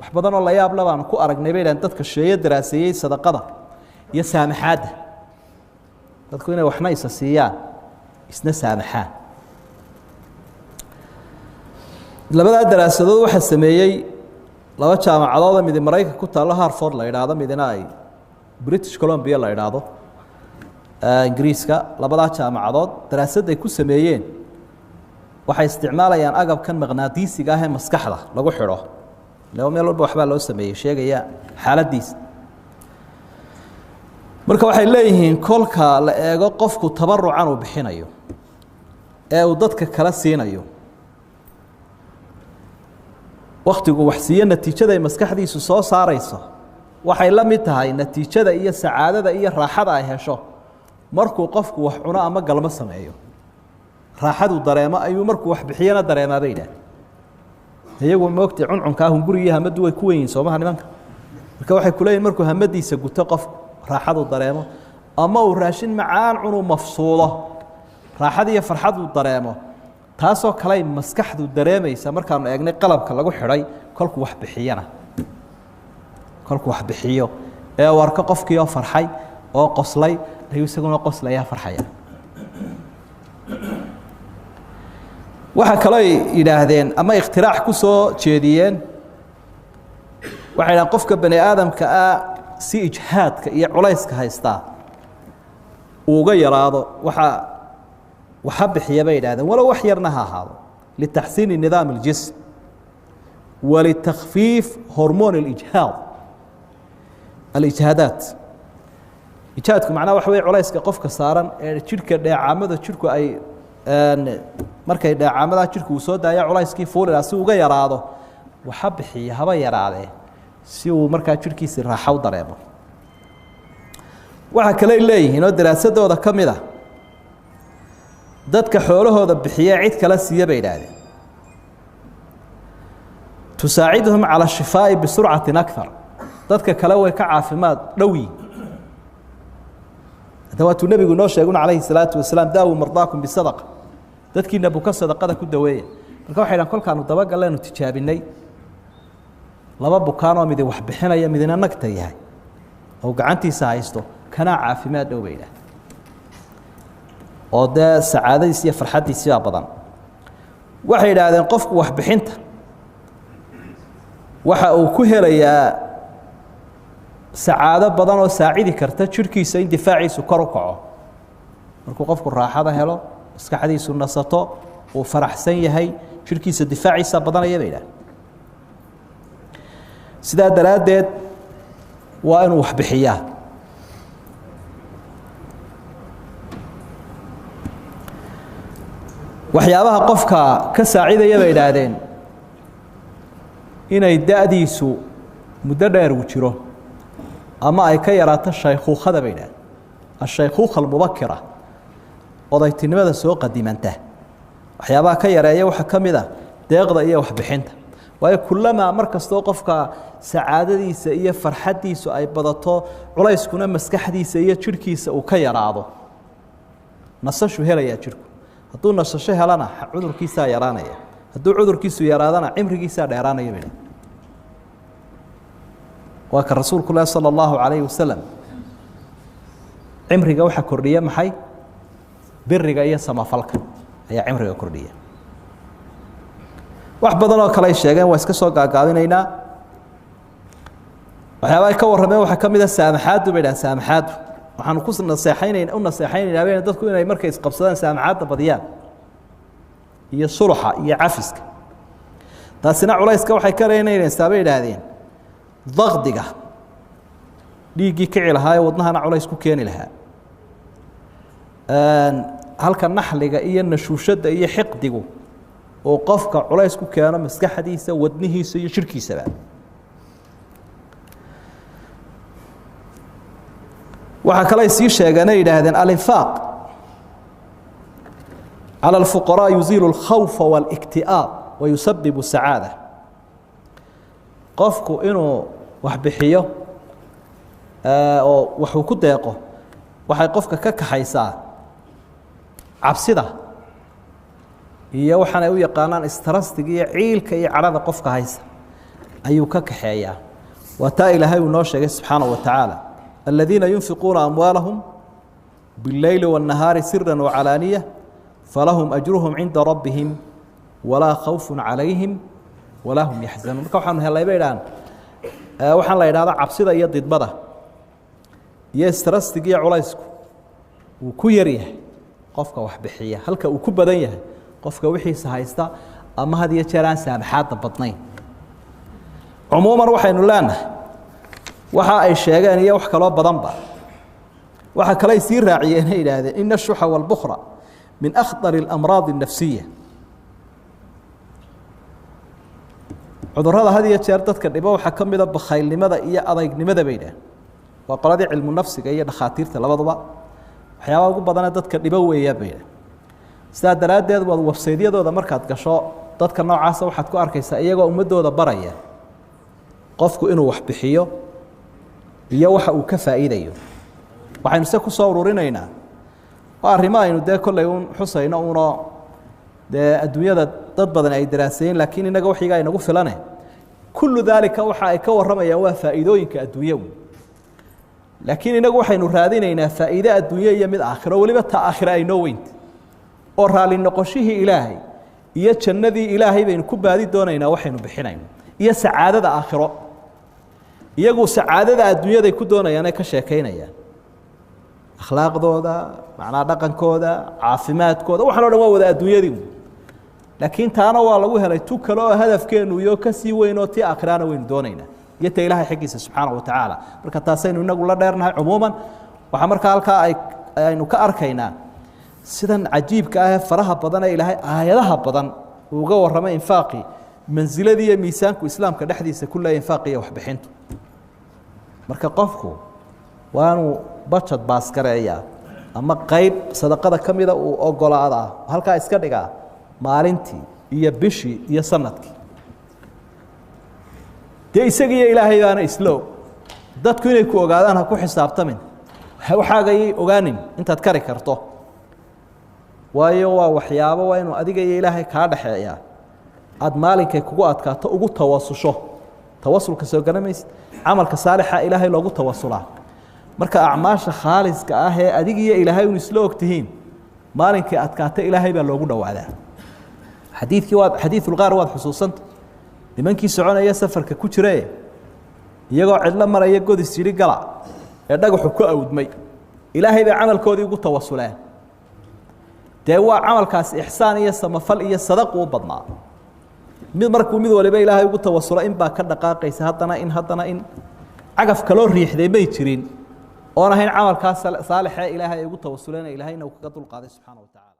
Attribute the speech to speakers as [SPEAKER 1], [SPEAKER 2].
[SPEAKER 1] وحبضنا الله يا أبلا بان كو أرق نبيل أن تذكر الشيء دراسية صدقة يسامحاد تذكرين وحنا يساسيان isna saamaxaa labada daraasadood waxa sameeyay laba jaamacadood mid Mareykanka ku taalo Harvard la yiraahdo midna ay British Columbia la yiraahdo Ingiriiska labada jaamacadood daraasad ay ku sameeyeen waxay isticmaalayaan agabkan maqnaadiisiga ah ee maskaxda lagu xiro laba meel walba waxba loo sameeyay sheegaya xaaladiisa marka waxay leeyihiin kolka la eego qofku tabarucan uu bixinayo ee uu dadka kala siinayo waqtigu wax siiyo natiijada ay maskaxdiisu soo saarayso waxay la mid tahay natiijada iyo sacaadada iyo raaxada ay hesho markuu qofku wax cuno ama galmo sameeyo raaxadu dareemo ayuu markuu wax bixiyana dareemaa bayda iyagu moogtay cuncunka hunguriga hamadu way ku weyn Soomaha nimanka marka waxay ku leeyihiin markuu hamadiisa guto qofku raaxadu dareemo ama uu raashin macaan cuno mafsuulo raaxada iyo farxadu dareemo taasoo kale maskaxdu dareemaysa markaan eegnay qalabka lagu xiray kolku wax bixiyana kolku wax bixiyo ee warka qofkii oo farxay oo qoslay ayuu isaguna qoslaya farxaya waxa kale yiraahdeen ama ikhtiraah ku soo jeediyeen waxay qofka bani aadamka si ijhaadka iyo culayska haysta uga yaraado waxa bixiya bay yiraahdeen wala wax yarna ha ahaado litahsiin nidaam aljism ولتخفيف هرمون الإجهاض الإجهادات إجهادكم معناه وحوي علايسك قفك صارن شركة دعامة شركة أي مركز دعامة شركة وسود يا علايسك فول راسو غير هذا وحبحي هبا يراده سو مركز شركة سر حاول ضريبه وحكى لي هنا دراسة ده كم ده dadka xoolahooda bixiya cid kala siiya bay yiraahdeen tusaaciduhum ala shifaa bi sur'atin akthar dadka kale way ka caafimaad dhawi dawaatu nabigu noo sheegay alayhi salaatu wasalaam daawu mardaakum bi sadaqa dadkiina buka sadaqada ku daweeya marka waxay kolkaanu daba galeen tijaabinay laba bukaan oo mid wax bixinaya midna nagta yahay oo gacantiisa haysto kana caafimaad dhaw bay yiraahdeen oo da saacadiisa iyo farxadiisa badan waxay yiraahdeen qofku wax bixinta waxa uu ku helayaa saacado badan oo saacidi karta jirkiisa in difaaciisu kor u kaco markuu qofku raaxada helo maskaxdiisu nasato oo faraxsan yahay jirkiisa difaaciisa badan ayay yiraahdeen sidaa daraadeed waa inuu wax bixiyaa waxyaabaha qofka ka saacidaya bay yiraahdeen inay daadiisu muddo dheer u jiro ama ay ka yaraato shaykhuukhada bay yiraahdeen ashaykhuukha almubakira odaytinimada soo qadimanta waxyaabaha ka yareeya waxa kamid ah deeqda iyo wax bixinta waayo kullama markastoo qofka saacadadiisa iyo farxadiisu ay badato culayskuna maskaxdiisa iyo jirkiisa uu ka yaraado nasashu helaya jirku hadduu nasasho helana cudurkiisa yaraanaya hadduu cudurkiisu yaraadana cimrigiisa dheeraanaya bay waa ka rasuulku sallallahu alayhi wasallam cimriga waxa kordhiya maxay biriga iyo samafalka ayaa cimriga kordhiya wax badan oo kale ay sheegeen waa iska soo gaagaabinaynaa waxyaabaha ka warrameen waxa kamid ah saamaxaadu bay saamaxaadu waxaan ku naseexaynaynaa dadku inay markay isqabsadaan saamaxaadda badiyaan iyo sulxa iyo cafiska taasina culayska waxay ka reeynaysaa bay yiraahdeen daqdiga dhiigii kici lahaa ee wadnahana culays ku keeni lahaa halka naxliga iyo nashuushada iyo xiqdigu oo qofka culays ku keeno maskaxdiisa wadnihiisa iyo jirkiisaba waxa kale ay sii sheegeen yiraahdeen al-infaaq على الفقراء يزيل الخوف والاكتئاب ويسبب السعادة قفكو إنه وحبحيه وحوكو ديقه وحي قفك ككحيسا عبسده iyo waxaan ay u yaqaanaan stress-tiga iyo ciilka iyo carada qofka haysa ayuu ka kaxeeyaa wataa ilaahay uu noo sheegay subxaanahu wa tacaala aladiina yunfiquuna amwaalahum بالليل والنهار سرا وعلانية فلهم أجرهم عند ربهم ولا خوف عليهم ولا هم يحزنون marka waxaan helay baydaan waxaan la yiraahdaa cabsida iyo didbada iyo stressiga iyo culaysku uu ku yar yahay qofka wax bixiya halka uu ku badan yahay qofka wixiisa haysta ama had iyo jeer aan saamaxaad badnayn umuuman waxaynu leenahay waxa ay sheegeen iyo wax kale oo badan ba waxa kale ay sii raaciyeen ay yiraahdeen in ash-shuha wal bukhra min akhdar al-amrad an-nafsiyya cudurrada had iyo jeer dadka dhibo waxa kamid ah bakhaylnimada iyo adaygnimada bayda waa qoladii cilmu nafsiga iyo dhakhaatiirta labaduba waxyaabaha ugu badan ee dadka dhibo weeyaa bayda sidaa daraadeed wad website-yadooda markaad gasho dadka noocaas waxaad ku arkaysaa iyagoo ummadooda baraya qofku inuu wax bixiyo iyo waxa uu ka faa'iidayo waxaynu se ku soo ururinaynaa waa arrimo aynu dee kolley un xusayno uno dee adduunyada dad badan ay daraasayeen laakiin inaga waxiga ay nagu filane kullu daalika waxa ay ka warramayaan waa faa'iidooyinka adduunyagu laakiin inagu waxaynu raadinaynaa faa'iido adduunyo iyo mid aakhiro weliba ta aakhiro ay noo weynta oo raali noqoshihii ilaahay iyo jannadii ilaahay baynu ku baadi doonaynaa waxaynu bixinayno iyo sacaadada aakhiro iyagu sacaadada adduunyaday ku doonayaan ay ka sheekaynayaan akhlaaqdooda macnaa dhaqankooda caafimaadkooda waxaan oo dhan waa wada adduunyadii laakiin taana waa lagu helay tu kale oo hadafkeenu iyo ka sii weyn oo tii aakhirana waynu doonaynaa iyo ta ilaahay xaqiisa subxaanahu wa tacaala marka taasaynu inagu la dheernahay cumuuman waxaa markaa halkaa aynu ka arkaynaa sidan cajiibka ah ee faraha badan ee ilaahay aayadaha badan uga warramay infaaqii manziladii iyo miisaanku islaamka dhexdiisa ku leeyahay infaaqii iyo waxbixintu marka qofku waanu budget baaskareeya ama qayb sadaqada kamida uu ogolaada halka iska dhigaa maalintii iyo bishii iyo sanadkii de isagiyo ilaahay baana islow dadku inay ku ogaadaan ha ku xisaabtamin waxaagay ogaanin intaad kari karto waayo waa waxyaabo waa inuu adiga iyo ilaahay kaa dhaxeeyaa aad maalinkay kugu adkaato ugu tawasusho tawasulka soo ganamaysid camalka saalixa ilaahay loogu tawasulaa marka acmaasha khaaliska ah ee adiga iyo ilaahay uu isla ogtihiin maalinkii adkaata ilaahay baa loogu dhawaadaa xadiithul qaar waad xusuusanta nimankii soconaya safarka ku jiray iyagoo cidla maraya godis yiri gala ee dhagaxu ku awdmay ilaahay baa camalkoodii ugu tawasuleen dee waa camalkaas ixsaan iyo samafal iyo sadaq u badnaa mid waliba ilaahay ugu tawasula in baa ka dhaqaaqaysa haddana in cagaf kaloo riixday may jirin oon ahayn camalkaas saalixa ilaahay ugu tawasuleen ilaahayna uu kaga dulqaaday subxaanahu wa tacaala